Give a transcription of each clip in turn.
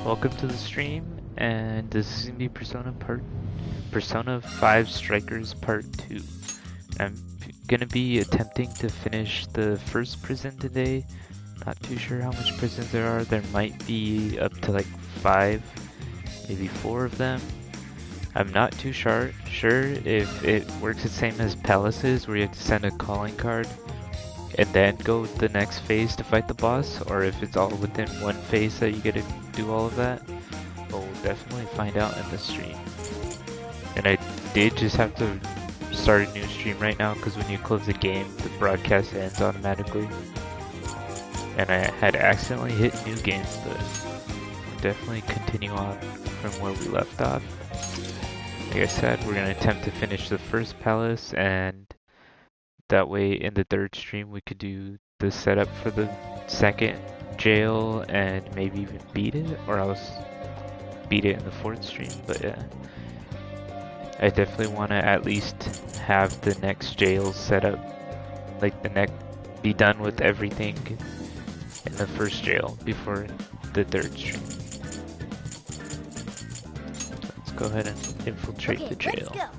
welcome to the stream, and this is gonna be Persona 5 Strikers Part 2. I'm gonna be attempting to finish the first prison today. Not too sure how much prisons there are. There might be up to like 5, maybe 4 of them. I'm not too sure if it works the same as Palaces, where you have to send a calling card and then go the next phase to fight the boss, or if it's all within one phase that you get to do all of that. But we'll definitely find out in the stream. And I did just have to start a new stream right now because when you close the game, the broadcast ends automatically. And I had accidentally hit new game, but we'll definitely continue on from where we left off. Like I said, we're going to attempt to finish the first palace, and that way in the third stream we could do the setup for the second jail and maybe even beat it, or else beat it in the fourth stream. But yeah, I definitely want to at least have the next jail set up, like be done with everything in the first jail before the third stream. Let's go ahead and infiltrate the jail. Let's go.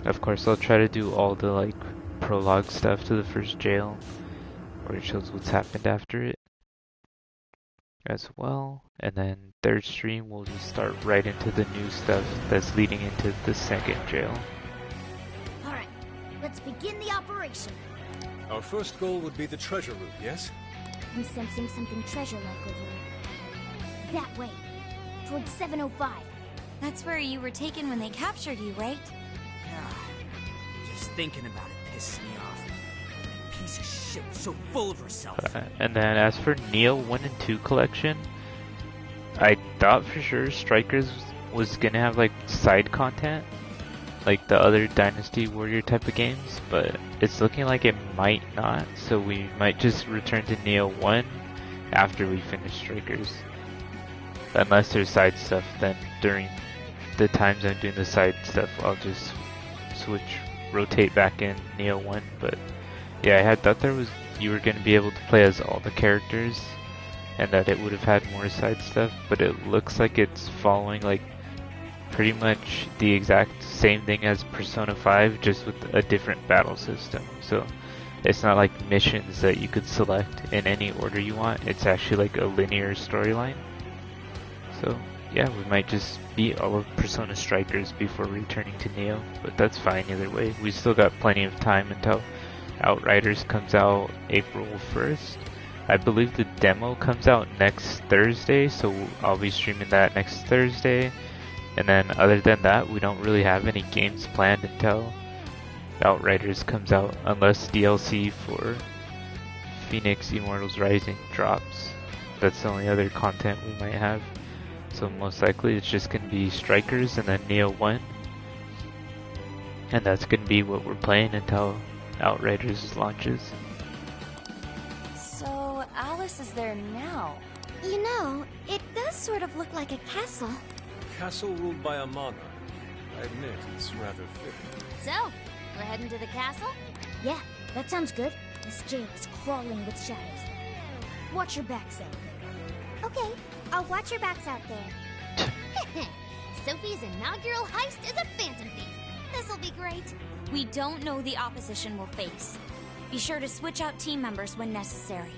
Of course, I'll try to do all the like prologue stuff to the first jail, where it shows what's happened after it as well. And then third stream, we'll just start right into the new stuff that's leading into the second jail. Alright, let's begin the operation. Our first goal would be the treasure room, yes? I'm sensing something treasure-like over there. That way, towards 705. That's where you were taken when they captured you, right? Yeah. Just thinking about it pisses me off. That piece of shit was so full of herself. And then as for Neo 1 and 2 collection, I thought for sure Strikers was gonna have like side content, like the other Dynasty Warrior type of games, but it's looking like it might not, so we might just return to Neo 1 after we finish Strikers. Unless there's side stuff, then during the times I'm doing the side stuff, I'll just rotate back in Neo 1. But yeah, I had thought you were going to be able to play as all the characters, and that it would have had more side stuff, but it looks like it's following like pretty much the exact same thing as Persona 5, just with a different battle system. So it's not like missions that you could select in any order you want. It's actually like a linear storyline. So yeah, we might just beat all of Persona Strikers before returning to Neo, but that's fine either way. We still got plenty of time until Outriders comes out April 1st. I believe the demo comes out next Thursday, so I'll be streaming that next Thursday. And then other than that, we don't really have any games planned until Outriders comes out, unless DLC for Phoenix Immortals Rising drops. That's the only other content we might have. So most likely it's just going to be Strikers and then Neo 1. And that's going to be what we're playing until Outriders launches. So, Alice is there now. You know, it does sort of look like a castle. Castle ruled by a monarch. I admit, it's rather fitting. So, we're heading to the castle? Yeah, that sounds good. This jail is crawling with shadows. Watch your backs out there. Okay, I'll watch your backs out there. Sophie's inaugural heist is a phantom thief. This'll be great. We don't know the opposition we'll face. Be sure to switch out team members when necessary.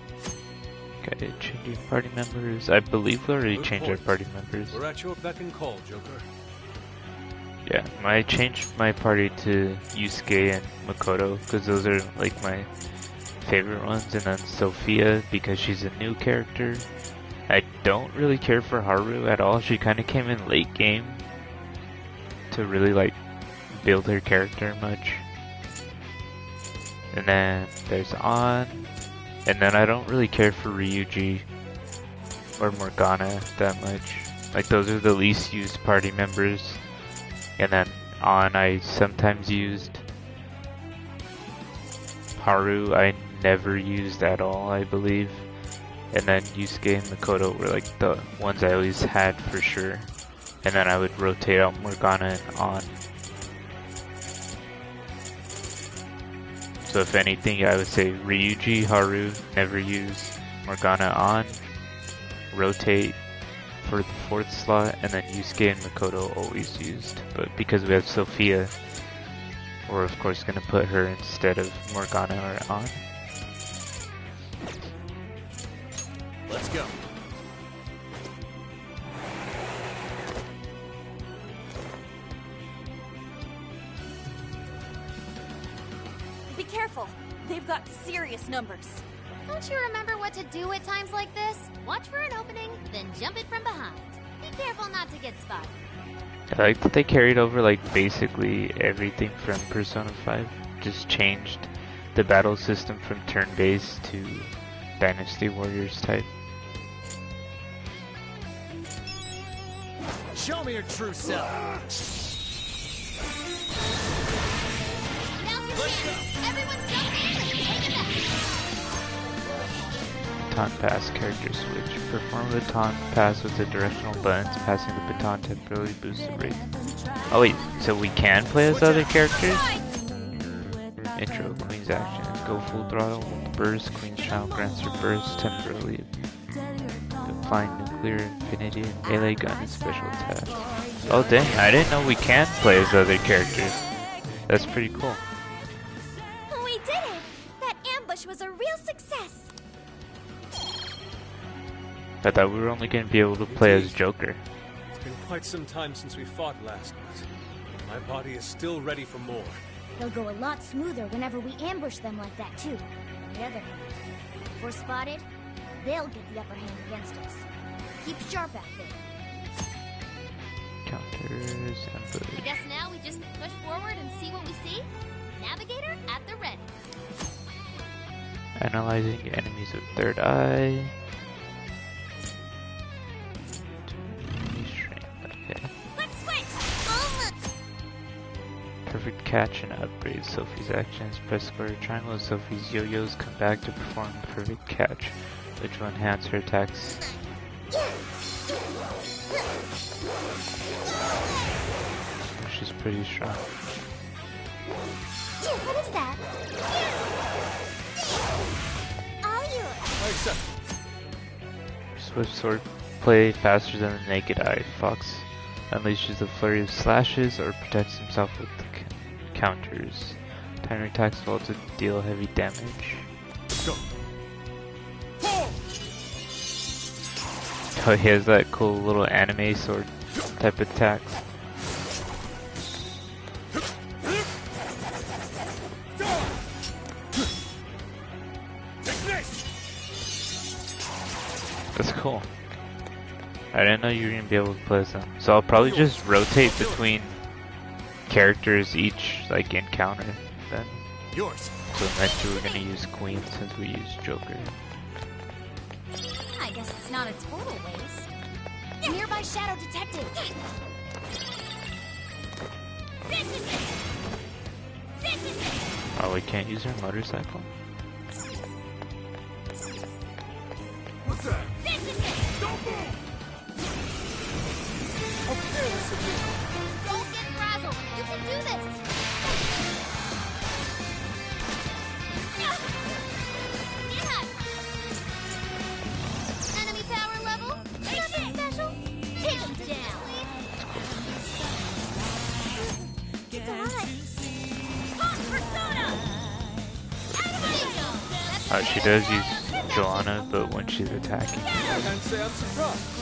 Okay, changing party members. I believe we already changed our party members. We're at your beck and call, Joker. Yeah, I changed my party to Yusuke and Makoto because those are like my favorite ones, and then Sophia because she's a new character. I don't really care for Haru at all. She kind of came in late game to really like build her character much. And then there's An, and then I don't really care for Ryuji or Morgana that much. Like those are the least used party members. And then An I sometimes used. Haru I never used at all, I believe. And then Yusuke and Makoto were like the ones I always had for sure. And then I would rotate out Morgana and An. So if anything, I would say Ryuji, Haru, never use, Morgana, An, rotate for the 4th slot, and then Yusuke and Makoto always used. But because we have Sophia, we're of course going to put her instead of Morgana or An. Let's go. Be careful. They've got serious numbers. Don't you remember what to do at times like this? Watch for an opening, then jump it from behind. Be careful not to get spotted. I like that they carried over like basically everything from Persona 5. Just changed the battle system from turn-based to Dynasty Warriors type. Show me your true self. Now's your chance. Everyone jump in and take it back. Baton pass character switch. Perform a baton pass with the directional buttons. Passing the baton temporarily boosts the rate. Oh wait, so we can play as other characters? Intro, Queen's action. Go full throttle with the burst. Queen's child grants her burst temporarily. Applying nuclear infinity and melee gun and special attack. Oh dang, I didn't know we can play as other characters. That's pretty cool. We did it! That ambush was a real success. I thought we were only going to be able to play as Joker. It's been quite some time since we fought last, but my body is still ready for more. They'll go a lot smoother whenever we ambush them like that, too. On the other hand, if we're spotted, they'll get the upper hand against us. Keep sharp out there. Counters, I ambush. guess now we just push forward and see what we see? Navigator at the ready. Analyzing enemies with third eye. Okay. Let's switch! Perfect catch and upgrade Sophie's actions. Press square triangle. Sophie's yo-yos come back to perform perfect catch, which will enhance her attacks. She's pretty strong. What is that? All you. I accept. Swift sword play faster than the naked eye. Fox unleashes a flurry of slashes or protects himself with counters. Timer attacks fall to deal heavy damage. Let's go. Oh, he has that cool little anime sword type attack. That's cool. I didn't know you were gonna be able to play as them. So I'll probably just rotate between characters each like encounter then. Yours. So next year we're gonna use Queen since we use Joker. I guess it's not a total waste. Nearby shadow detected. This is it. This is it. Oh, we can't use our motorcycle? What's that? This is it. Don't move! How careless of me! Don't get frazzled. You can do this. Yeah. Enemy power level. Nothing special. Take him down. It's alive. Hot persona. Oh, she does use Joanna, but when she's attacking. I can't say I'm surprised.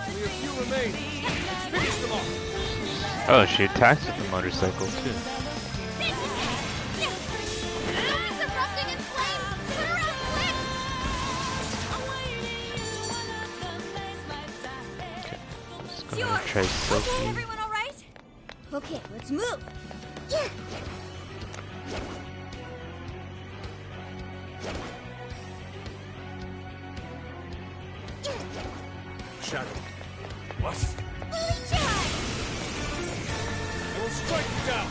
Only a few remain. Let's finish them off. Oh, she attacks with the motorcycle too. It's erupting in flames. Put her out quick. Okay, just gonna try Sophie. Okay, everyone all right? Okay, let's move. Yeah. Shadow. What? Fully charged. I will strike you down.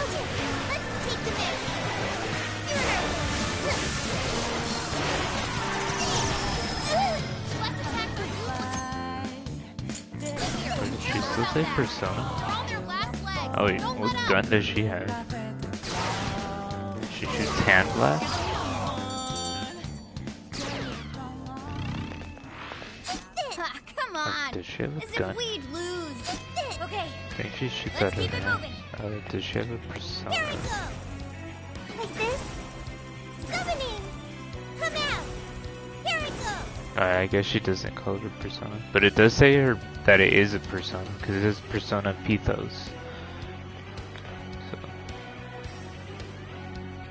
Okay, let's take them in. Let's attack for Did she still say Persona? on their last leg. Oh wait, Don't what let gun up. does she have? She shoots hand blast? Come on. Does she have As a if gun? we'd lose. Okay, I think she shoots let's out her keep it hand. moving. Does she have a Here I persona? go. Like this. Summoning. Come out. Here I go. I guess she doesn't call it her persona, but it does say her that it is a persona because it is persona Pithos. So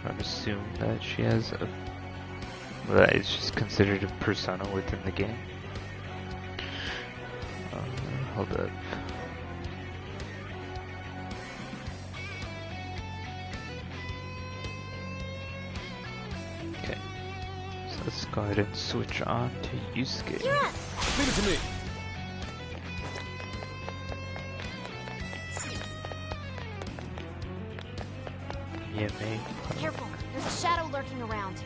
I would assume that she has a. Well, that it's just considered a persona within the game. Hold up. Okay. So let's go ahead and switch on to Yusuke. You're up. Leave it to me. Yeah, mate. Careful. There's a shadow lurking around.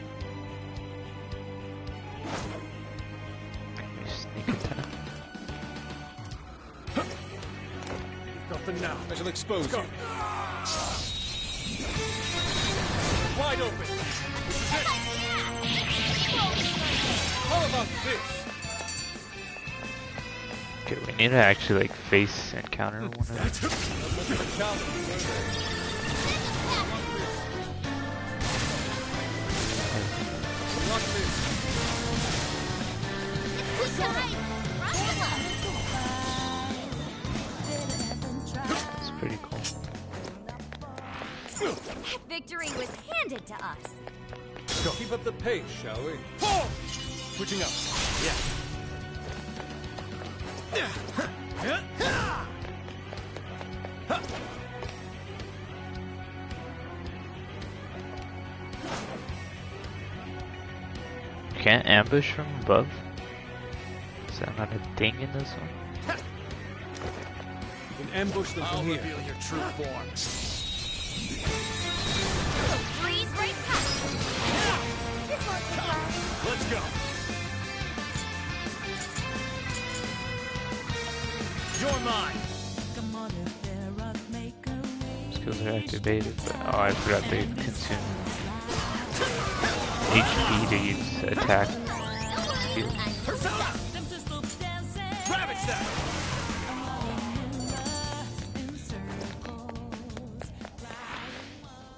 Sneak attack. Nothing now. I shall expose you. Wide open. This is it. How about this? Okay, we need to actually like face encounter one of them. Let's look at the challenge. Watch this. That's pretty cool. Victory was handed to us. So keep up the pace, shall we? Pull! Switching up. You can't ambush from above? Is that not a thing in this one? You can ambush them from here. Reveal your true form. Breeze right past. This won't take long. Let's go. You're mine. Skills are activated, but oh, I forgot they consume HP to use attack skills. Persona! Ravage that!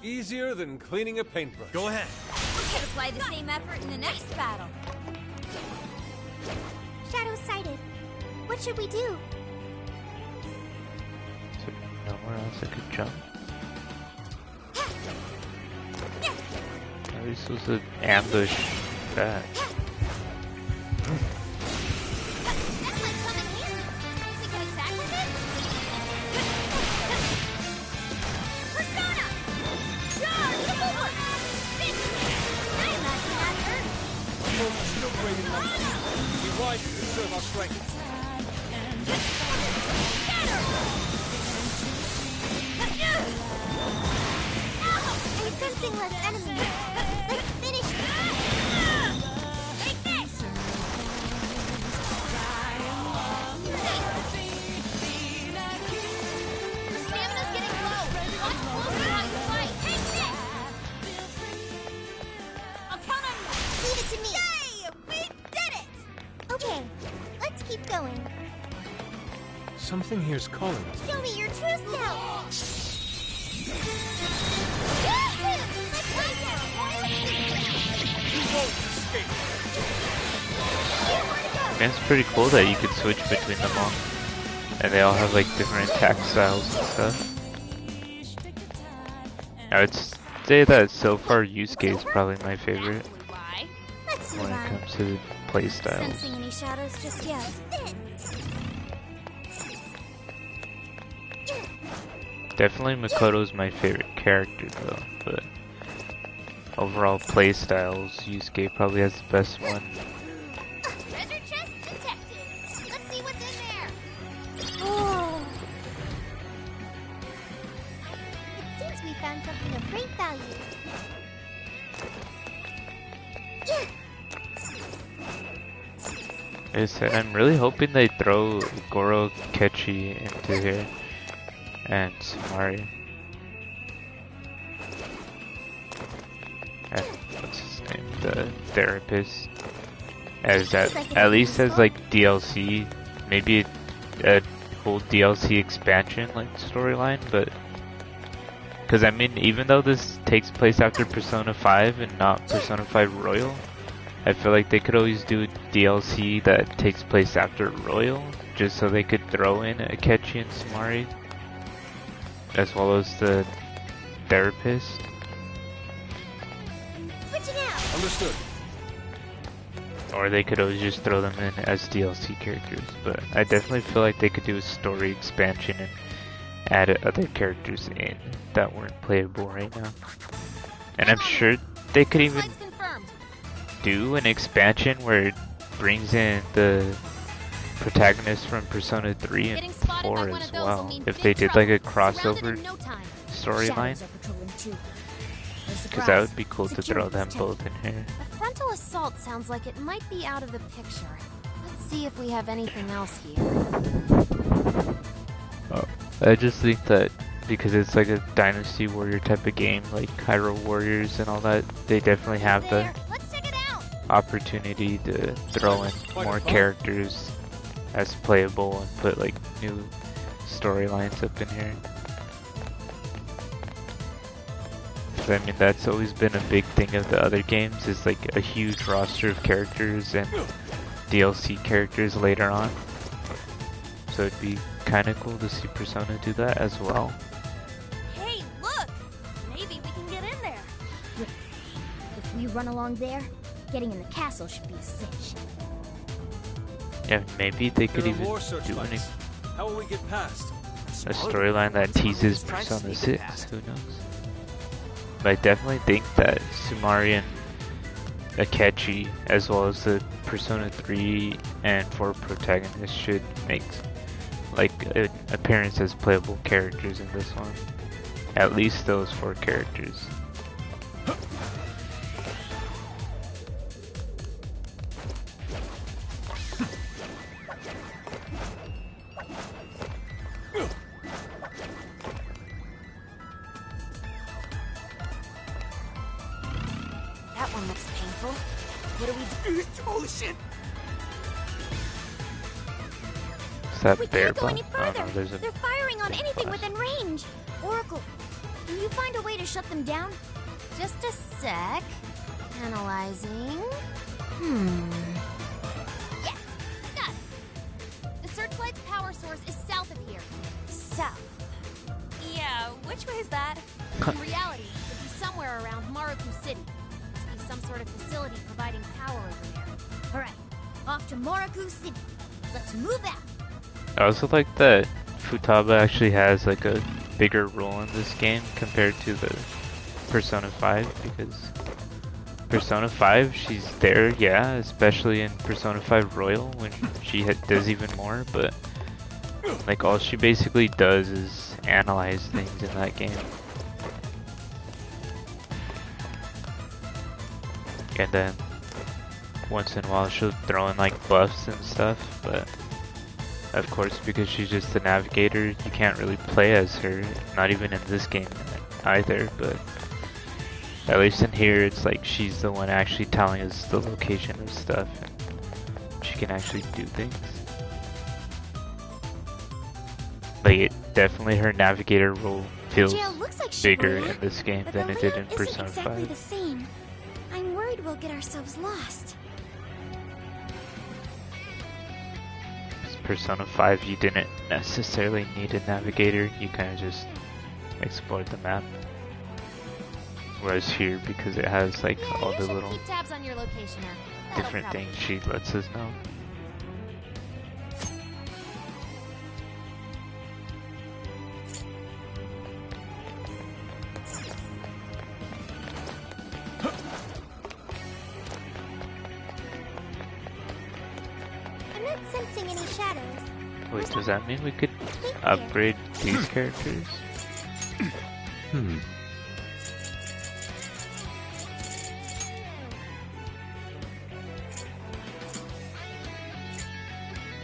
Easier than cleaning a paintbrush. Go ahead. We could apply the same effort in the next battle. Shadow sighted. What should we do? Is there nowhere else I could jump? Are we supposed to ambush that? That might come in handy. We can attack with it? Persona! Charge! I imagine that hurt. Both are still great enough. Be wise to conserve our strength. I'm sensing less enemies. Let's finish this. Take this! Your stamina's getting low. Watch closer how you fight. Take this. I'll count on you! Leave it to me. Yay! We did it! Okay, let's keep going. Something here's calling us. Show me your true self. You won't escape. And it's pretty cool that you could switch between them all. And they all have like different attack styles and stuff. I would say that so far Yusuke is probably my favorite Why? Let's when move it on. comes to play styles. Sensing any shadows just yet? Definitely Makoto's my favorite character though, but overall play styles, Yusuke probably has the best one. Treasure chest detected. Let's see what's in there. Oh. It seems we found something of great value. Like I said, I'm really hoping they throw Goro Kechi into here and Sumari. And what's his name? The therapist. As that at least as like DLC maybe a whole DLC expansion like storyline, but because I mean, even though this takes place after Persona 5 and not Persona 5 Royal, I feel like they could always do a DLC that takes place after Royal, just so they could throw in Akechi and Sumari, as well as the therapist. Switching out. Understood. Or they could always just throw them in as DLC characters, but I definitely feel like they could do a story expansion and add other characters in that weren't playable right now. And I'm sure they could even Flight's confirmed. do an expansion where it brings in the protagonist from Persona 3 Getting and spotted by 4 one as of those will well. mean If big they did trouble. like a Surrounded crossover in no time. storyline, Shadows are patrolling too. No because that would surprise. be cool to throw Security's them tight. both in here. A frontal assault sounds like it might be out of the picture. Let's see if we have anything else here. I just think that because it's like a Dynasty Warrior type of game, like Hyrule Warriors and all that, they definitely have the There, let's check it out. opportunity to throw in more characters as playable and put like new storylines up in here. 'Cause, I mean, that's always been a big thing of the other games, is like a huge roster of characters and DLC characters later on. So it'd be kind of cool to see Persona do that as well. Hey, look! Maybe we can get in there. If we run along there, getting in the castle should be a cinch. Yeah, maybe they could There are even more do searchlights. How will we get past? a storyline that teases Persona 6, who knows? But I definitely think that Sumari and Akechi, as well as the Persona 3 and 4 protagonists, should make like an appearance as playable characters in this one. At least those 4 characters. That one looks painful. What do we do? Oh shit! Is that We bear can't go any butt? Oh further. no, there's a They're firing on big anything flash. within range. Oracle, can you find a way to shut them down? Just a sec. Analyzing. Yes, got it. The searchlight's power source is south of here. South. Yeah, which way is that? In reality, it would be somewhere around Maruku City. Must be some sort of facility providing power over there. All right, off to Maruku City. Let's move out. I also like that Futaba actually has like a bigger role in this game compared to the Persona 5, because Persona 5, she's there, yeah, especially in Persona 5 Royal when she does even more, but like all she basically does is analyze things in that game. And then once in a while she'll throw in like buffs and stuff, but of course, because she's just the navigator, you can't really play as her, not even in this game either, but at least in here it's like she's the one actually telling us the location of stuff, and she can actually do things. Like, definitely her navigator role feels Jail looks like bigger Shibuya, in this game but than the it did in layout isn't Persona exactly 5. the same. I'm worried we'll get ourselves lost. Persona 5, you didn't necessarily need a navigator, you kind of just explored the map. Whereas here, because it has like Yeah, all you the should little keep tabs on your location app. That'll different probably things she lets us know. I'm not sensing any shadows. Wait, does that mean we could Think here. upgrade these characters?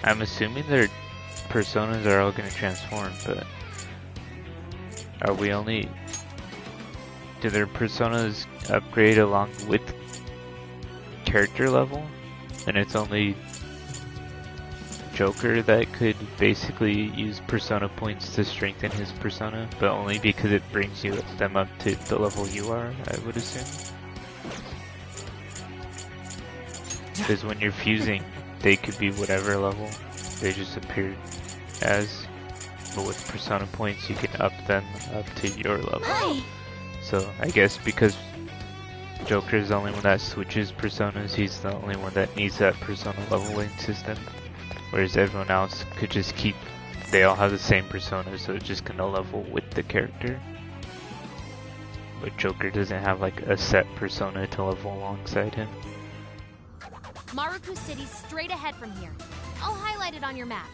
I'm assuming their personas are all going to transform, but are we only... Do their personas upgrade along with character level? And it's only Joker that could basically use persona points to strengthen his persona, but only because it brings them up to the level you are, I would assume. Because when you're fusing, they could be whatever level they just appeared as. But with persona points, you can up them up to your level. So I guess because Joker is the only one that switches personas, he's the only one that needs that persona leveling system. Whereas everyone else could just they all have the same persona, so it's just gonna level with the character. But Joker doesn't have like a set persona to level alongside him. Maruku City's straight ahead from here. I'll highlight it on your map.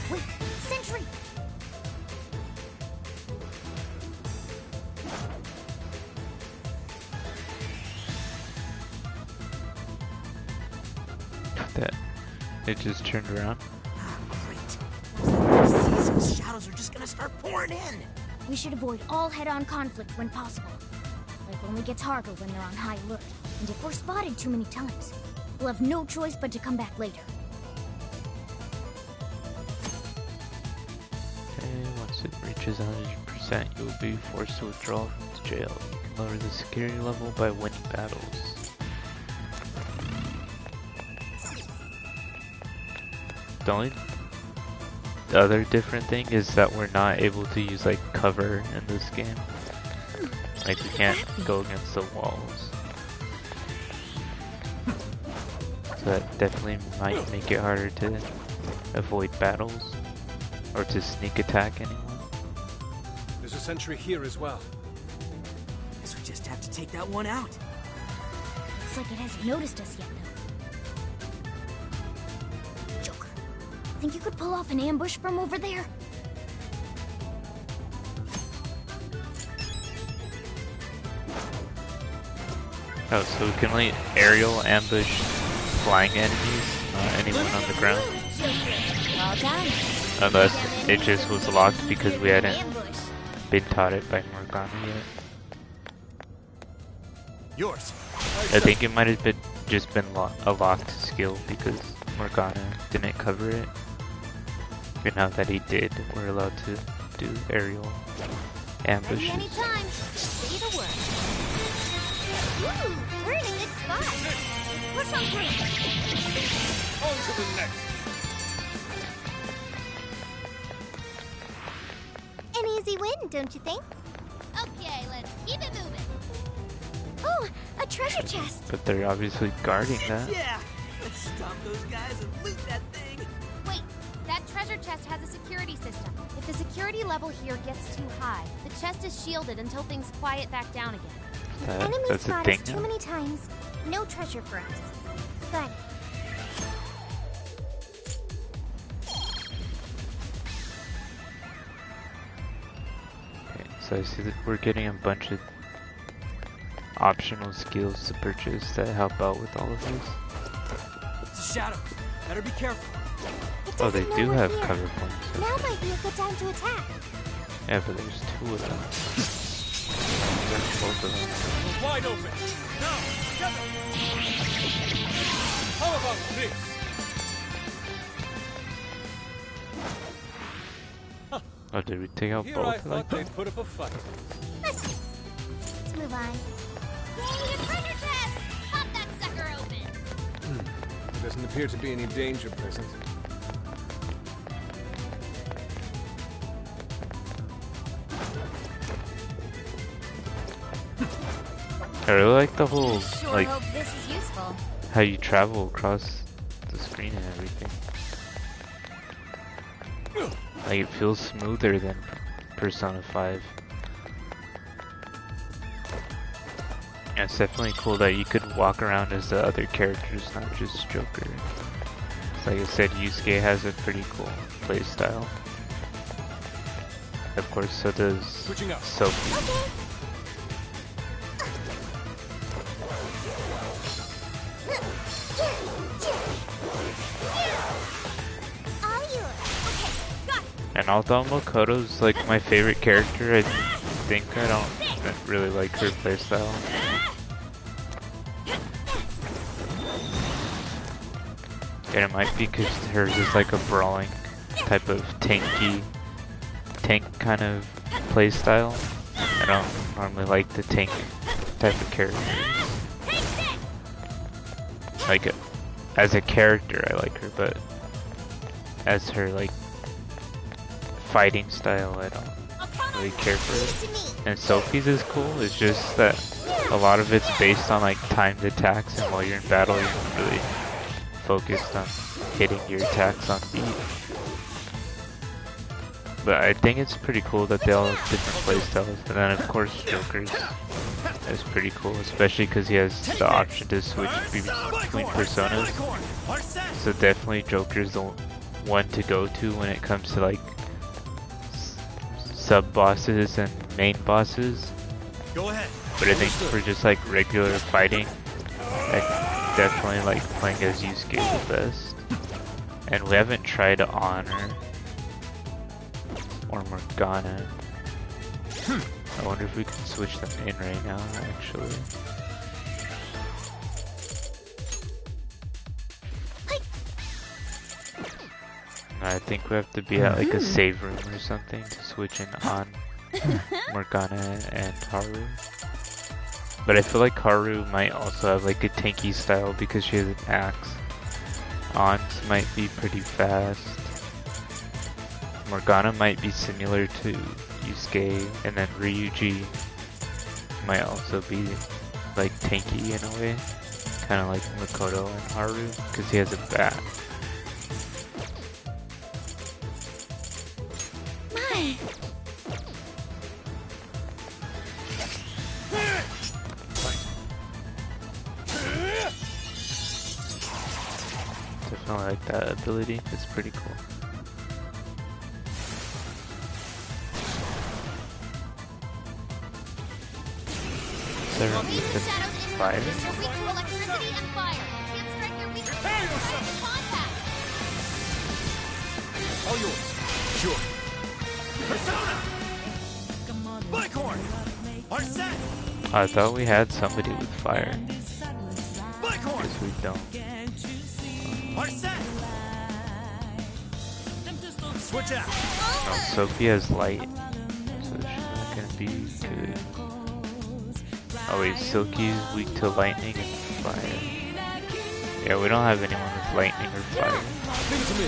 Wait, sentry! That it just turned around. Great. These shadows are just gonna start pouring in. We should avoid all head-on conflict when possible. Life only gets harder when they're on high alert, and if we're spotted too many times, we'll have no choice but to come back later. Okay, once it reaches 100%, you'll be forced to withdraw from the jail. You can lower the security level by winning battles. The only other different thing is that we're not able to use like cover in this game. Like we can't go against the walls. So that definitely might make it harder to avoid battles or to sneak attack anyone. There's a sentry here as well. Guess we just have to take that one out. Looks like it hasn't noticed us yet, though. Joker, think you could pull off an ambush from over there? Oh, so we can only aerial ambush flying enemies, not anyone on the ground. Well done. Unless it just was locked because we hadn't been taught it by Morgana yet. Yours. I think it might have been a locked skill because Morgana didn't cover it. But now that he did, we're allowed to do aerial ambushes. Anytime. Say the word. Ooh, we're in a good spot. Push on through. On to the next. An easy win, don't you think? Okay, let's keep it moving. Oh, a treasure chest. But they're obviously guarding that. Yeah, let's stop those guys and loot that thing. Wait, that treasure chest has a security system. If the security level here gets too high, the chest is shielded until things quiet back down again. Enemies That's a spot thing us too now. many times. No treasure for us. Got it. Okay, so I see that we're getting a bunch of optional skills to purchase that help out with all of this. It's a shadow. Better be careful. It Oh, they doesn't know do we're have here. cover points. Now Okay. might be a good time to attack. Yeah, but there's two of them. There's both of them. We're wide open. Now, together. How about this? Oh, did we take out Here both I like thought that? they'd put up a fight. Let's move on. Yay, a treasure chest! Pop that sucker open! There doesn't appear to be any danger present. I really like the whole, Sure like, hope this is useful. how you travel across the screen and everything. Like, it feels smoother than Persona 5. Yeah, it's definitely cool that you could walk around as the other characters, not just Joker. So like I said, Yusuke has a pretty cool playstyle. Of course, so does Switching up. Sophie. Okay. All yours. Okay, got it! And although Makoto's like my favorite character, I think I don't really like her playstyle. And it might be because hers is like a brawling type of tank kind of play style. I don't normally like the tank type of characters. Like as a character I like her, but as her like fighting style I don't really care for it. And Sophie's is cool, it's just that a lot of it's based on like timed attacks, and while you're in battle you're not really focused on hitting your attacks on beat. But I think it's pretty cool that they all have different playstyles. And then of course Joker's is pretty cool, especially because he has the option to switch between personas. So definitely Joker's the one to go to when it comes to like sub-bosses and main bosses. Go ahead. But I think for just like regular fighting, I definitely like playing as Yusuke the best. And we haven't tried Honor or Morgana. I wonder if we can switch them in right now, actually. I think we have to be at like a save room or something to switch in on Morgana and Haru. But I feel like Haru might also have like a tanky style because she has an axe. Ans might be pretty fast. Morgana might be similar to Yusuke, and then Ryuji might also be like tanky in a way. Kind of like Makoto and Haru because he has a bat. Definitely like that ability, it's pretty cool. Fire? You're weak to electricity and fire. Can't strike your weak contact. All yours. Sure. Persona! Blackhorn! Arset! I thought we had somebody with fire. Blackhorn! Guess we don't. Arset! Switch out! No, Sophie has light, so she's not gonna be good. Oh wait, Silky's weak to lightning and fire. Yeah, we don't have anyone with lightning or fire. Leave it to me.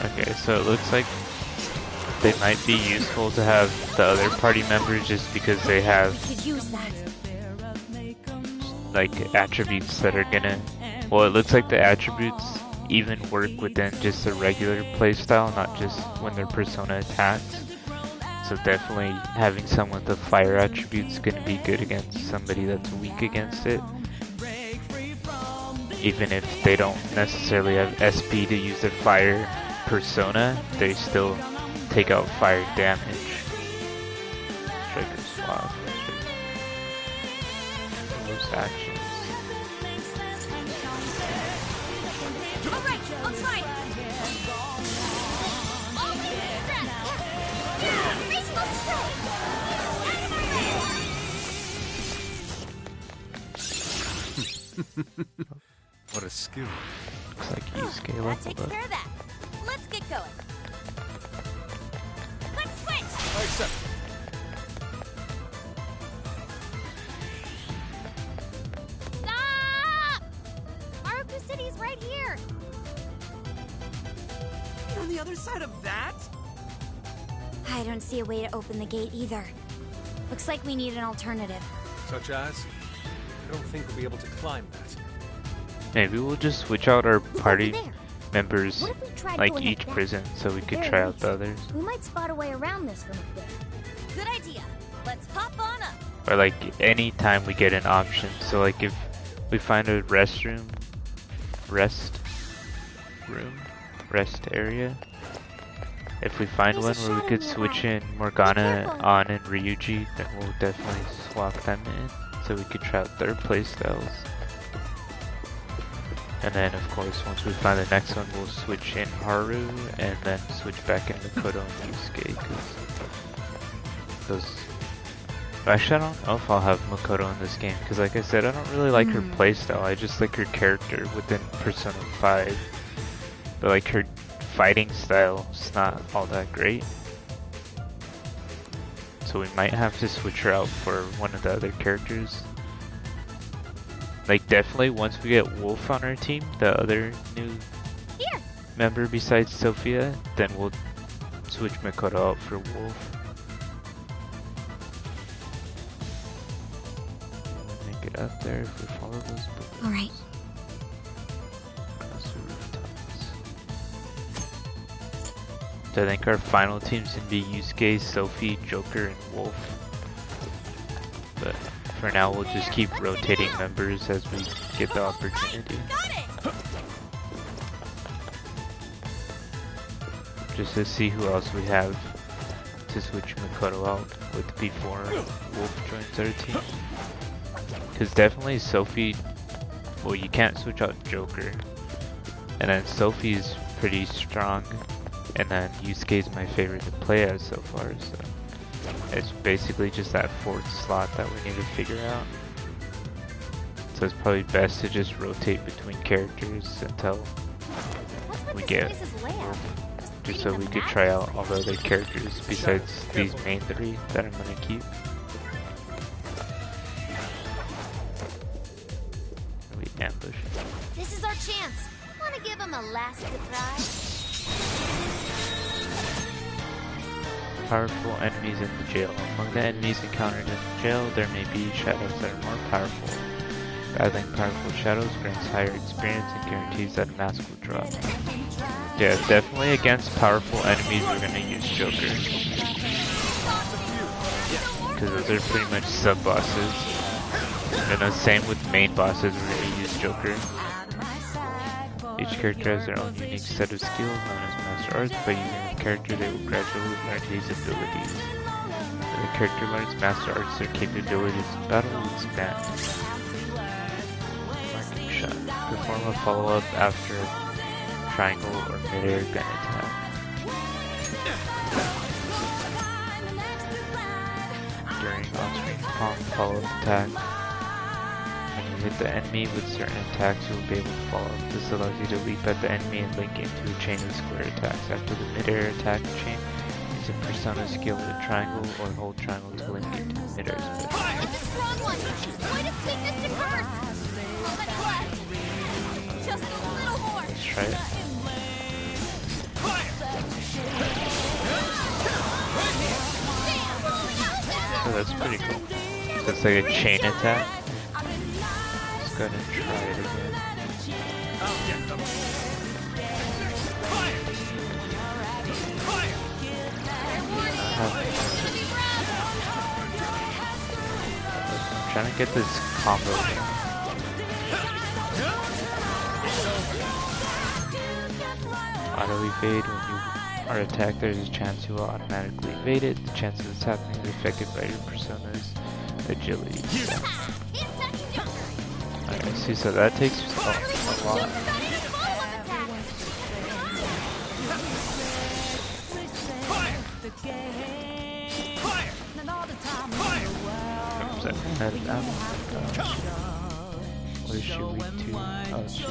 Okay, so it looks like they might be useful to have the other party members just because they have like attributes that are gonna, well, it looks like the attributes even work within just a regular playstyle, not just when their persona attacks. So definitely having someone with the fire attribute is gonna be good against somebody that's weak against it. Even if they don't necessarily have SP to use their fire persona, they still take out fire damage. Trigger swap. Those actions. Alright, I'll try it. What a skill. Looks like Yusuke That leveled takes up. care of that. Let's get going. Let's switch! I accept. Stop! Haruku City's right here. You're on the other side of that? I don't see a way to open the gate either. Looks like we need an alternative. Such as? I don't think we'll be able to climb that. Maybe we'll just switch out our Look party over there. members What if we tried like going each like that? prison so we could Very try out nice. the others. We might spot a way around this from up there. Good idea. Let's hop on up. Or like any time we get an option. So like if we find a rest area, If we find one where we could switch in Morgana, On, and Ryuji, then we'll definitely swap them in so we could try out their playstyles. And then, of course, once we find the next one, we'll switch in Haru and then switch back in Makoto and Yusuke. Cause those. Actually, I don't know if I'll have Makoto in this game because, like I said, I don't really like her playstyle. I just like her character within Persona 5. But like her fighting style is not all that great, so we might have to switch her out for one of the other characters. Like definitely once we get Wolf on our team, the other new member besides Sophia, then we'll switch Makoto out for Wolf. We'll make it up there if we follow those bullets. All right. So I think our final team's gonna be Yusuke, Sophie, Joker, and Wolf. But for now, we'll just keep rotating members as we get the opportunity. Just to see who else we have to switch Makoto out with before Wolf joins our team. Because definitely Sophie, well, you can't switch out Joker. And then Sophie's pretty strong. And then Yusuke is my favorite to play as so far, so it's basically just that fourth slot that we need to figure out. So it's probably best to just rotate between characters until we get Wolf, just so we could try out all the other characters besides these main three that I'm gonna keep. We ambush. This is our chance. Wanna give him a last surprise? Powerful enemies in the jail. Among the enemies encountered in the jail, there may be shadows that are more powerful. Battling powerful shadows grants higher experience and guarantees that a mask will drop. Yeah, definitely against powerful enemies we're gonna use Joker. Because those are pretty much sub-bosses. And the same with main bosses, we're gonna use Joker. Each character has their own unique set of skills known as Master Arts. By using the character, they will gradually learn these abilities. When the character learns Master Arts, their capabilities in battle will expand. Marking shot. Perform a follow-up after a triangle or mid-air gun attack. During on-screen palm follow-up attack. When you hit the enemy with certain attacks, you will be able to follow up. This allows you to leap at the enemy and link into a chain of square attacks. After the mid-air attack chain, use a Persona skill with triangle or hold triangle to link into mid-air split. It's a strong one. Way to take this to curse. Moment left. Just a little more. Let's try it. Oh, that's pretty cool. So it's like a chain attack. Go ahead and try it again. I'm trying to get this combo here. Auto evade. When you are attacked, there is a chance you will automatically evade it. The chance of this happening is affected by your persona's agility. I see, so that takes a lot. What is she weak to? Oh, she's...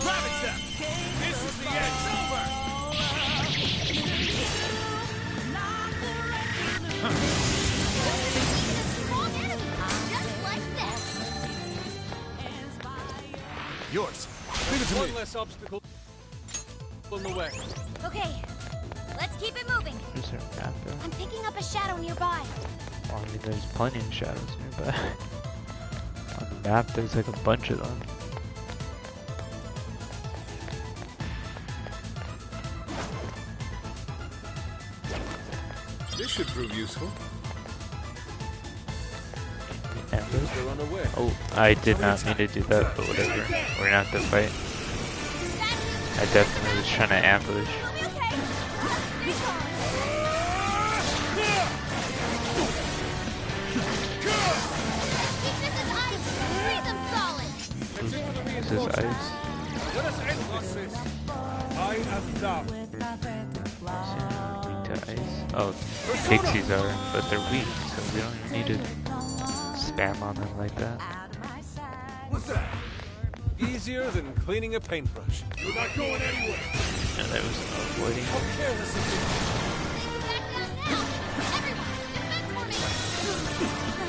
This is the end. Over. Yours. Leave it to One less obstacle on the way. Okay, let's keep it moving. There's her map there. I'm picking up a shadow nearby. Well, I mean, there's plenty of shadows nearby. On the map, there's like a bunch of them. This should prove useful. Ambush? Unaware. Oh, I did not mean to do that, but whatever. We're gonna have to fight. I definitely was trying to ambush. Oh, pixies are, but they're weak, so we don't even need to spam on them like that. What's that? Easier than cleaning a paintbrush. You're not going anywhere. And there was no avoiding. How careless of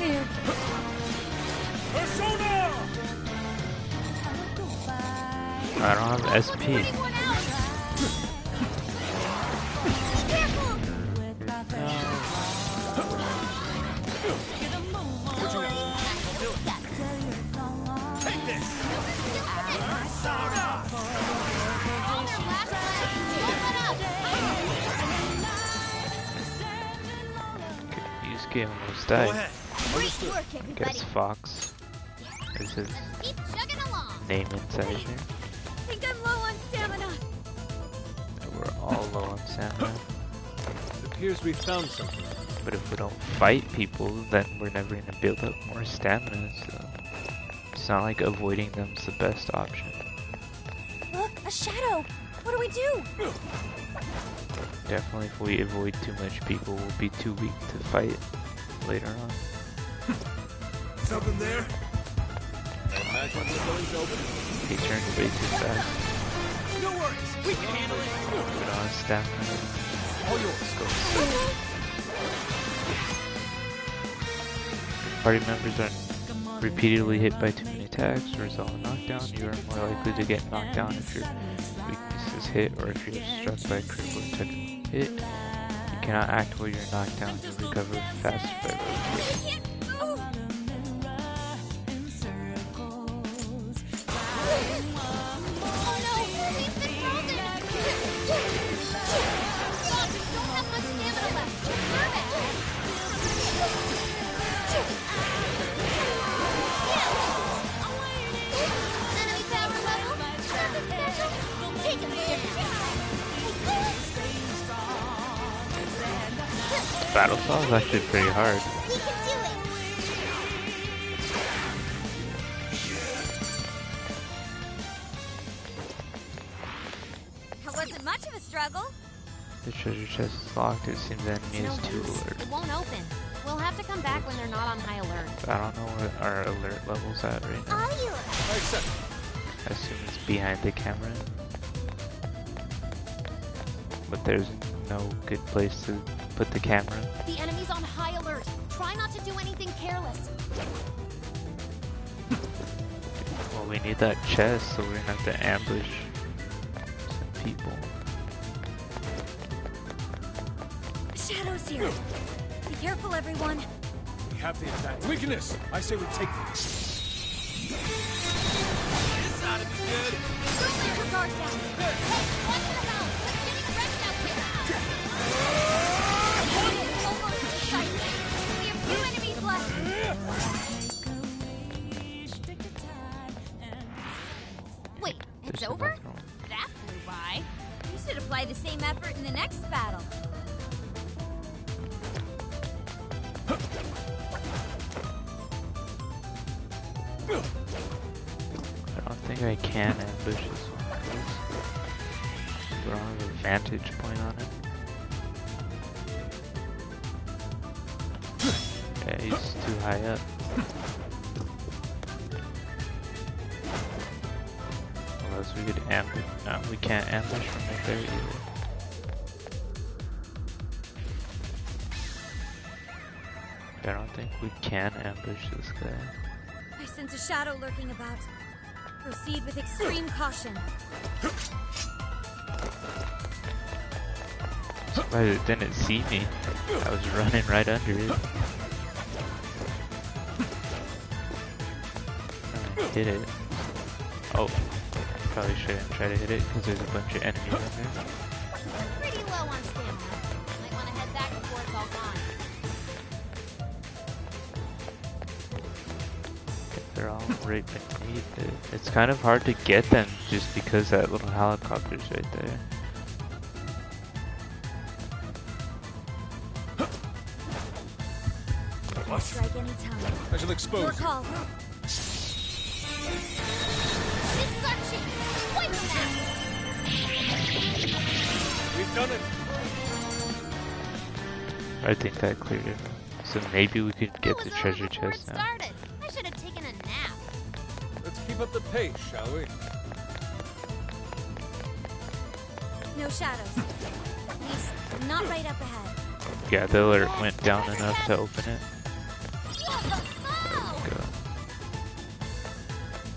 you. Persona! I don't have SP. Take this! Yusuke almost Go died. ahead. Great work, everybody. Guess Fox is his Keep chugging along. name inside here. I think I'm low on stamina. We're all low on stamina. It appears we found something. But if we don't fight people, then we're never going to build up more stamina, so it's not like avoiding them's the best option. Look, a shadow. What do we do? Definitely if we avoid too much people, we'll be too weak to fight later on. Something there? Imagine the building's open. He turned way too fast. No worries, we can handle it. Put on stamina. All yours. Go. If party members are repeatedly hit by too many attacks or result in knockdown, you are more likely to get knocked down if your weakness is hit or if you're struck by a critical attack hit. You cannot act while you're knocked down. You'll recover faster by I can't move. Oh no, we've been frozen! Boss, you don't have much stamina left. Conserve it! Enemy power level? Something special? Take him there! Battle Saw is actually pretty hard. We can do it. That wasn't much of a struggle. The treasure chest is locked. It seems the enemy No is too use. alert. It won't open. We'll have to come back when they're not on high alert. I don't know what our alert level's at right now. All yours. I accept. I assume it's behind the camera. But there's no good place to put the camera. The enemy's on high alert. Try not to do anything careless. Well, we need that chest, so we're gonna have to ambush some people. Shadow's here. Be careful, everyone. We have the attack. Weakness! I say we take them. This ought to be good. Don't let your guard down. Hey, watch your mouth. We're getting wrecked out here. Almost in sight. We have 2 enemies left. Wait, it's There's over? another one. That flew by. You should apply the same effort in the next battle. I don't think I can ambush this one, because we don't have a vantage point on it. Yeah, he's too high up. Unless we could ambush. No, we can't ambush from right there either. I don't think we can ambush this guy. I sense a shadow lurking about. Proceed with extreme caution. Surprised it didn't see me. I was running right under it. I hit it. Oh, probably shouldn't try to hit it because there's a bunch of enemies in there. Pretty low on stamina. Might want to head back before it's all gone. They're all right beneath it. It's kind of hard to get them just because that little helicopter's right there. Strike any time. I shall expose Your you. call. This is our chance. Wipe them out. We've done it. I think that cleared it. So maybe we could get the treasure chest now. Started. I should have taken a nap. Let's keep up the pace, shall we? No shadows. At least, not right up ahead. Yeah, the alert went down enough to open it. Whoa! There we go.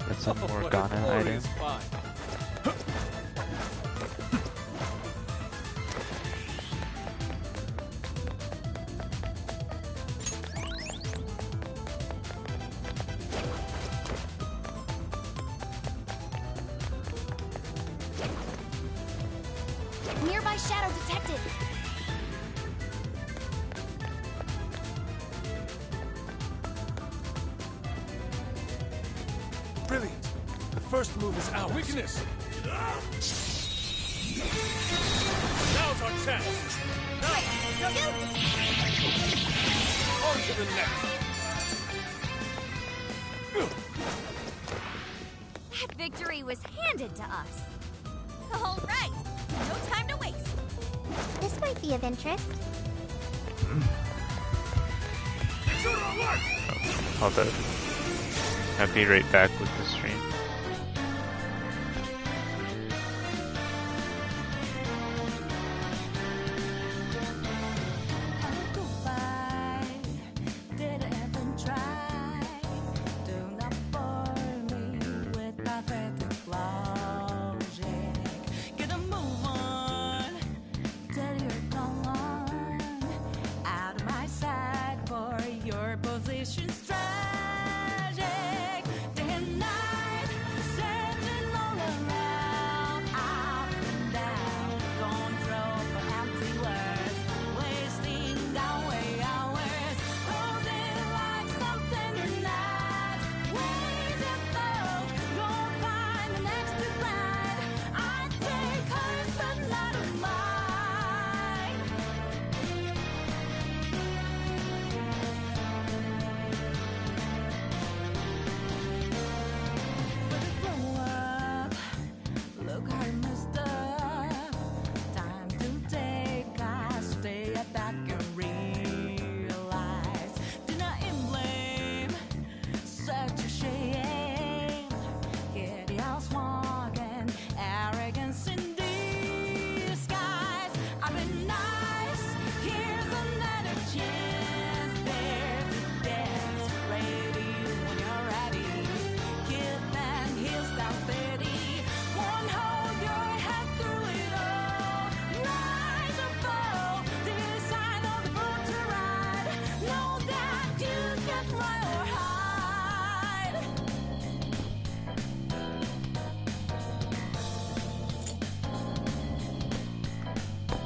That's a What a Morgana item. glorious find. Nearby shadow detected. Brilliant. The first move is ours. Weakness. Now's our chance. Now. On to the next. That victory was handed to us. All right, no time to waste. This might be of interest. Hold up. I'll be right back with the stream.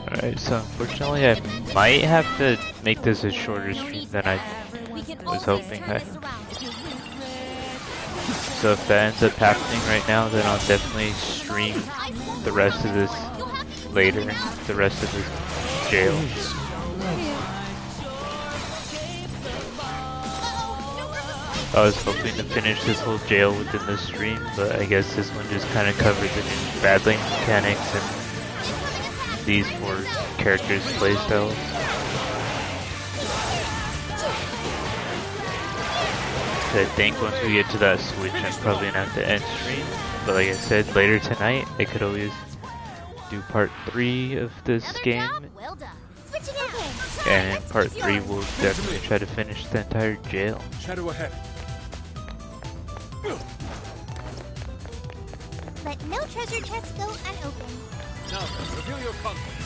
Alright, so unfortunately I might have to make this a shorter stream than I was hoping. So if that ends up happening right now, then I'll definitely stream the rest of this later, the rest of this jail. I was hoping to finish this whole jail within the stream, but I guess this one just kind of covered the new battling mechanics and these 4 characters' playstyles. So I think once we get to that switch, I'm probably gonna have to end stream. But like I said, later tonight, I could always do part 3 of this game. Well done. Switching out. And in part 3, we'll definitely try to finish the entire jail. Shadow ahead. Let no treasure chests go unopened. Now, reveal your contents.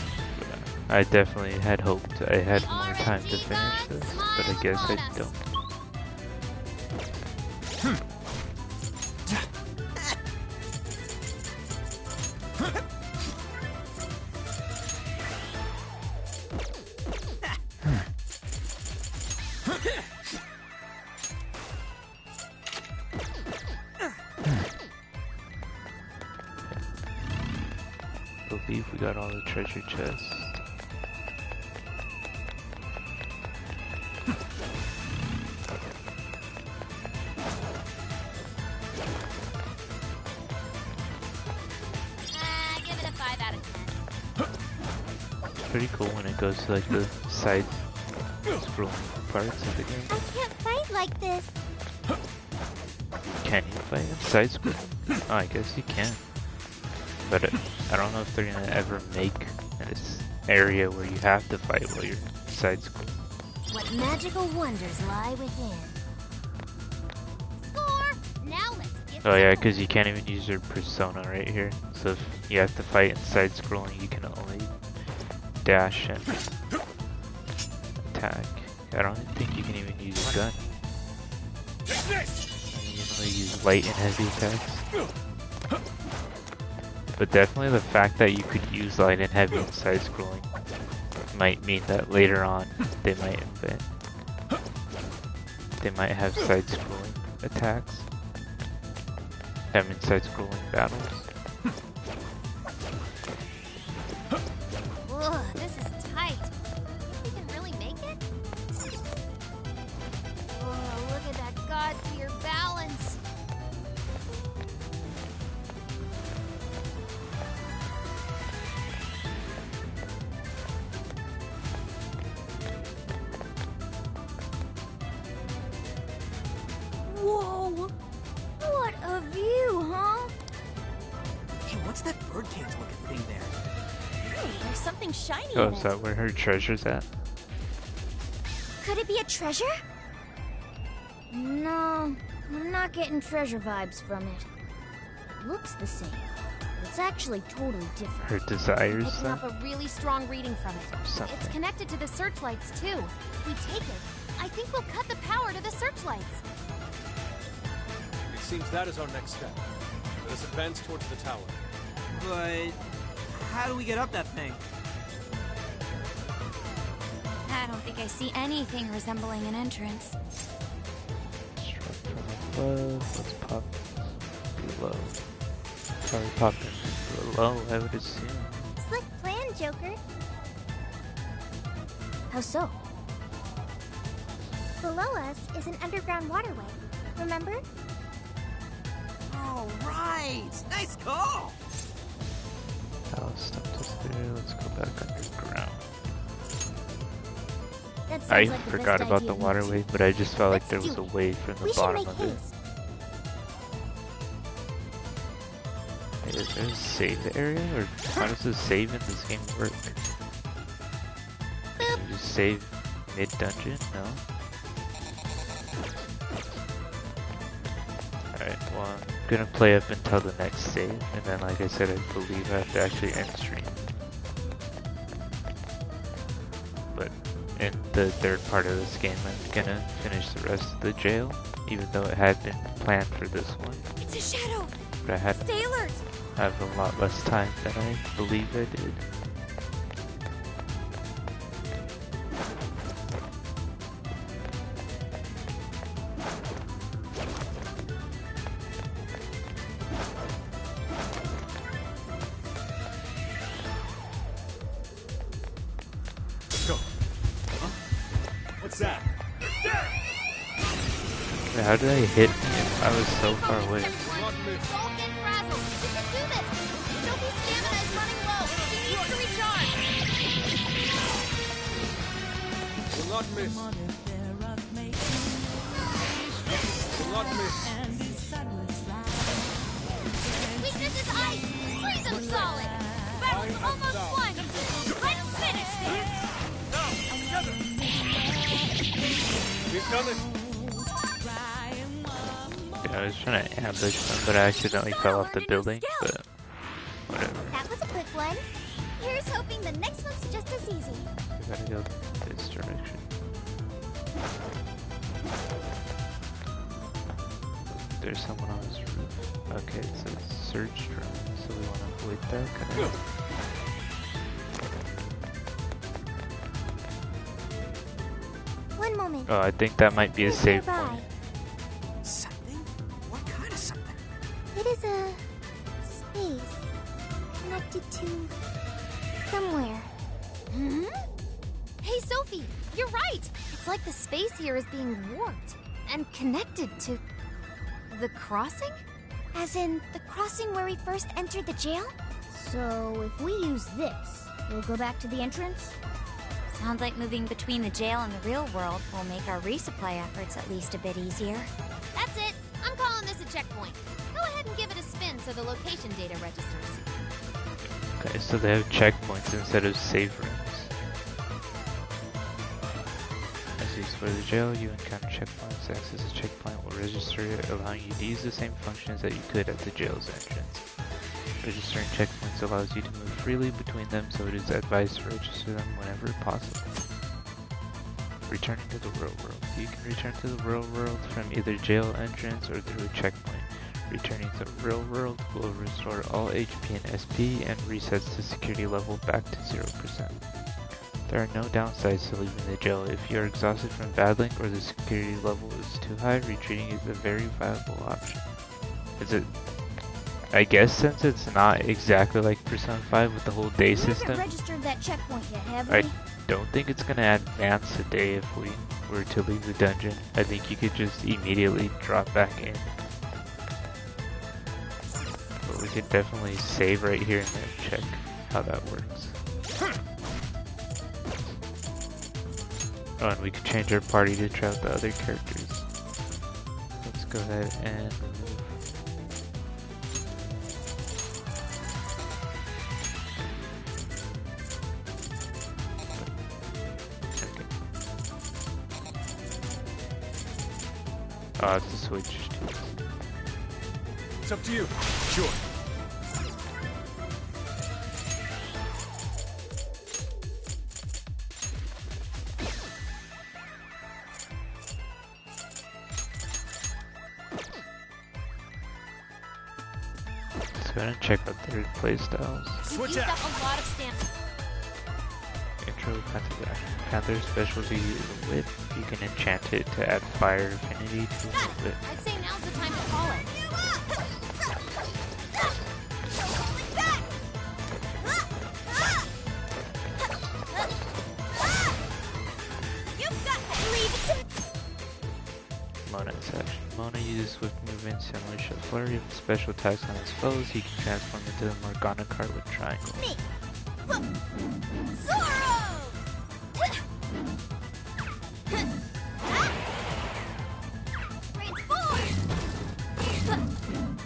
I definitely had hoped I had more time to finish this, but I guess I don't. I believe we got all the treasure chests. Give it a 5 out of 10. It's pretty cool when it goes to like the side scrolling parts of the game. I can't fight like this. Can you fight in side scrolling? Oh, I guess you can. But I don't know if they're gonna ever make this area where you have to fight while you're side scrolling. What magical wonders lie within? Score! Now let's get Oh yeah, because you can't even use your persona right here. So if you have to fight in side scrolling, you can only dash and attack. I don't think you can even use a gun. You can only use light and heavy attacks. But definitely the fact that you could use light and heavy in side scrolling might mean that later on they might invent. They might have side scrolling attacks. Having side scrolling battles. Ugh, this is tight. Think we can really make it? Oh, look at that god-tier balance. Whoa! What a view, huh? Hey, what's that birdcage looking thing there? Hey, there's something shiny Oh, in is it. that where her treasure's at? Could it be a treasure? No, I'm not getting treasure vibes from it. It looks the same, but it's actually totally different. Her desires Picking then? up a really strong reading from it. Something. It's connected to the searchlights, too. If we take it, I think we'll cut the power to the searchlights. It seems that is our next step. Let us advance towards the tower. But how do we get up that thing? I don't think I see anything resembling an entrance. Struck from above, let's pop below. Probably pop in below, I would assume. Slick plan, Joker. How so? Below us is an underground waterway. Remember? Oh, right! Nice call! Alice stopped us there, let's go back underground. That sounds I like the forgot best about idea the of waterway, but I just felt like Let's there was do a it. way from the We should bottom make of it. haste. Hey, is there a save area, or how does the save in this game work? Can you just save mid-dungeon? No? Alright, well, I'm gonna play up until the next save, and then like I said, I believe I have to actually end stream. But in the third part of this game, I'm gonna finish the rest of the jail, even though it had been planned for this one. It's a shadow! But I had Stay alert! have a lot less time than I believe I did. Let's go. Huh? What's that? Wait, how did I hit him? I was so far away. Not miss. Don't get frazzled. We can do this. Sophie's stamina is running low. She needs to recharge. Will not miss. Will not miss. Weakness is ice. Freeze them solid. Battle's almost won. Let's finish this. We've done it. Yeah, I was trying to ambush them, but I accidentally fell off the building, but whatever. That was a quick one. Here's hoping the next one's just as easy. I gotta go this direction. There's someone on this roof. Okay, it says search drone, so we want to avoid that kind of. One moment. Oh, I think that might be a Something save nearby. point. Something? What kind of something? It is a space connected to somewhere. Hmm? Hey, Sophie, you're right. It's like the space here is being warped and connected to the crossing? As in the crossing where we first entered the jail? So if we use this, we'll go back to the entrance? Sounds like moving between the jail and the real world will make our resupply efforts at least a bit easier. That's it. I'm calling this a checkpoint. Go ahead and give it a spin so the location data registers. Okay, so they have checkpoints instead of save rooms. As you explore the jail, you encounter checkpoints. Access a checkpoint will register it, allowing you to use the same functions that you could at the jail's entrance. Registering checkpoints allows you to move freely between them, so it is advised to register them whenever possible. Returning to the real world. You can return to the real world from either jail entrance or through a checkpoint. Returning to the real world will restore all HP and SP and resets the security level back to 0%. There are no downsides to leaving the jail. If you are exhausted from battling or the security level is too high, retreating is a very viable option. I guess since it's not exactly like Persona 5 with the whole day We system, haven't registered that checkpoint yet, have I we? don't think it's gonna advance a day if we were to leave the dungeon. I think you could just immediately drop back in. But we could definitely save right here and then check how that works. Oh, and we could change our party to try out the other characters. Let's go ahead and remove. Okay. Oh, it's a switch. It's up to you. Sure. Let's go ahead and check out their playstyles. You Switch used out. up a lot of stamina. Intro Panther action. Panther's specialty is a whip. You can enchant it to add fire affinity to the Got it. whip. I'd say now's the time to call it. Mona is action. Mona uses swift movement similar to a flurry of special attacks on his foes. He can transform into the Morgana card with triangle.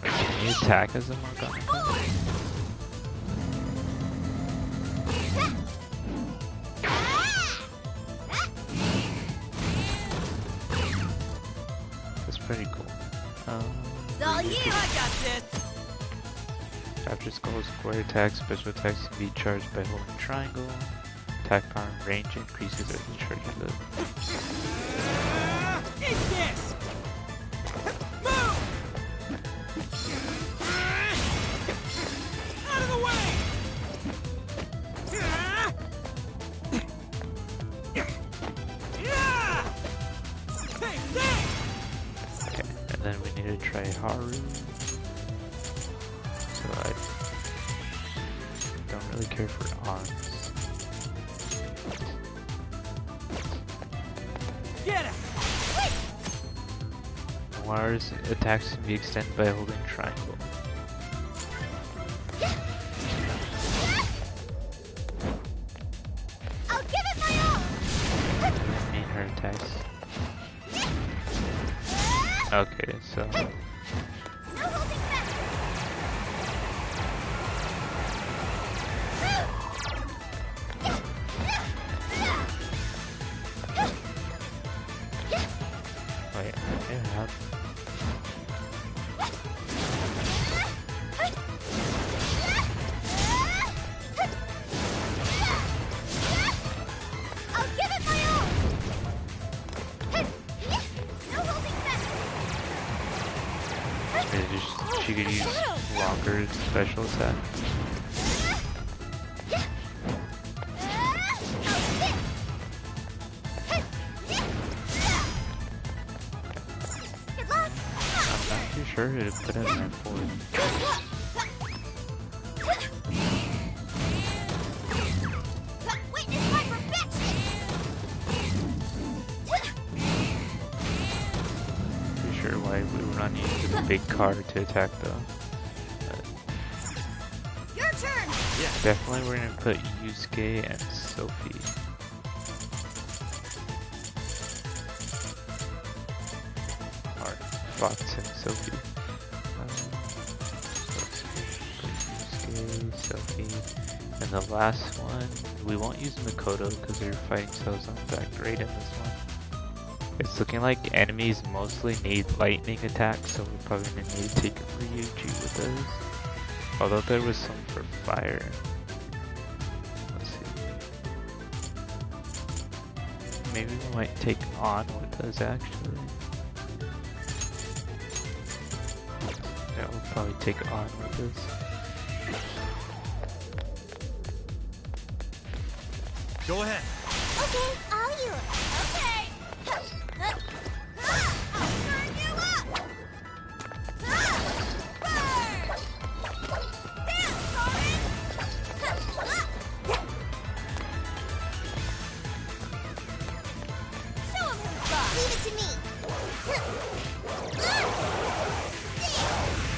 Can you attack as a Morgana card? That's pretty cool. It's all you. I got this. After Skull's square attacks, special attacks can be charged by holding triangle. Attack power and range increases as you charge the. Eat this. Move. Out of the way. Take that. Okay, and then we need to try Haru. So I don't really care for arms. Get it. Noir's attacks can be extended by holding triangle. I'll give it my all. I mean her attacks. Okay, so No holding back. wait, yeah, how? I'll give it my all. No holding back. She could use longer special attack. Good luck. I'm not too sure who to put in there for. Witness my perfection. Pretty sure why we were not using the big card to attack though. Your turn. Definitely we're gonna put Yusuke and Sophie. Fox and Sophie. Sophie. And the last one, we won't use Makoto because their fighting styles aren't that great in this one. It's looking like enemies mostly need lightning attacks, so we're probably going to need to take Ryuji with us. Although there was some for fire. Let's see. Maybe we might take On with us actually. Yeah, we'll probably take On with us. Go ahead. Okay, I'll use. Okay. I'll burn you up. Burn. Dance, Corin. Show him who's boss. Leave it to me.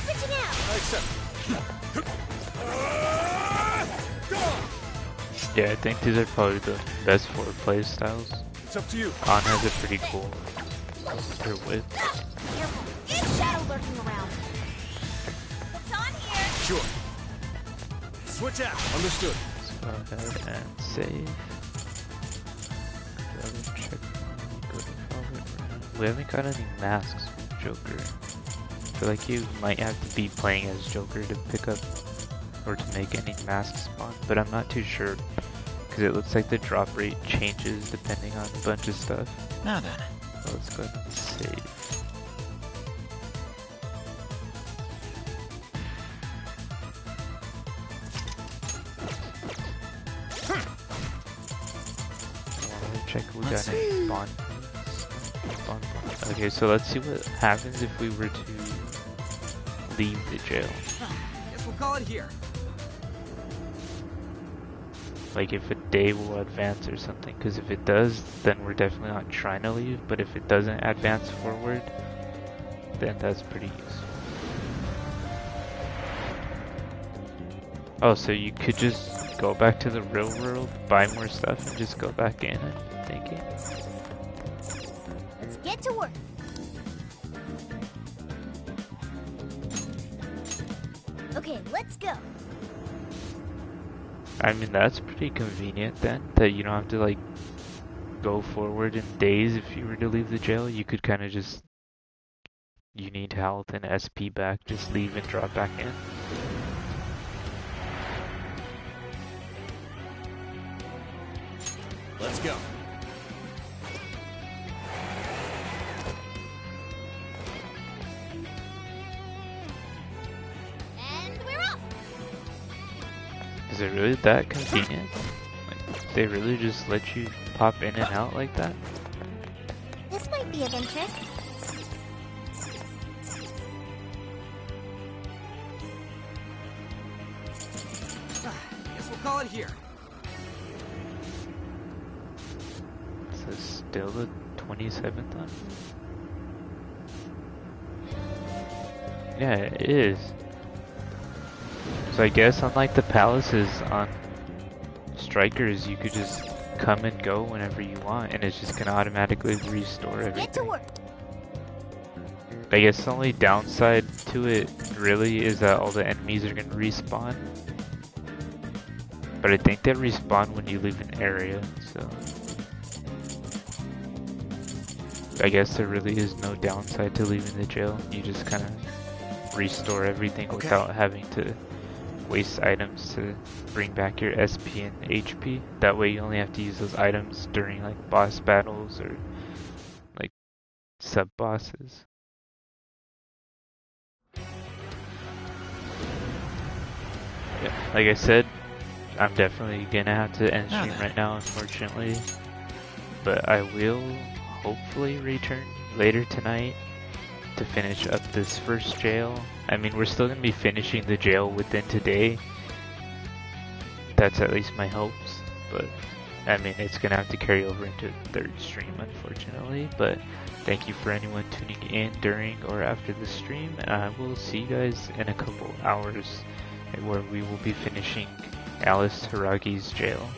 Switching out. I accept. Yeah, I think these are probably the best 4 play styles. It's up to you. On has a pretty cool their width. Careful. It's shadow lurking around. It's on here. Sure. Switch out. Understood. Let's go ahead and save. Double check. Go to forward. We haven't got any masks with Joker. I feel like you might have to be playing as Joker to pick up or to make any masks spawn, but I'm not too sure because it looks like the drop rate changes depending on a bunch of stuff. Now then. So let's go ahead and save. Check if we got any spawn. Okay, so let's see what happens if we were to leave the jail. Guess we'll call it here. Like if a day will advance or something, because if it does, then we're definitely not trying to leave, but if it doesn't advance forward, then that's pretty useful. Oh, so you could just go back to the real world, buy more stuff, and just go back in, I'm thinking. Let's get to work. Okay, let's go. I mean, that's pretty convenient then, that you don't have to like go forward in days if you were to leave the jail. You could kind of just, you need health and SP back, just leave and drop back in. Let's go. And we're off. Is it really that convenient? Like, they really just let you pop in and out like that? This might be of interest. Guess we'll call it here. Is this still the 27th one? Yeah, it is. So I guess unlike the palaces on Strikers, you could just come and go whenever you want, and it's just gonna automatically restore Get to everything. work. I guess the only downside to it really is that all the enemies are gonna respawn. But I think they respawn when you leave an area, so I guess there really is no downside to leaving the jail. You just kind of restore everything without having to waste items to bring back your SP and HP. That way you only have to use those items during like boss battles or like sub bosses. Yeah, like I said, I'm definitely gonna have to end stream right now, unfortunately. But I will hopefully return later tonight to finish up this first jail. I mean, we're still gonna be finishing the jail within today. That's at least my hopes. But I mean, it's gonna have to carry over into the third stream, unfortunately. But thank you for anyone tuning in during or after the stream, and I will see you guys in a couple hours where we will be finishing Alice Hiragi's jail.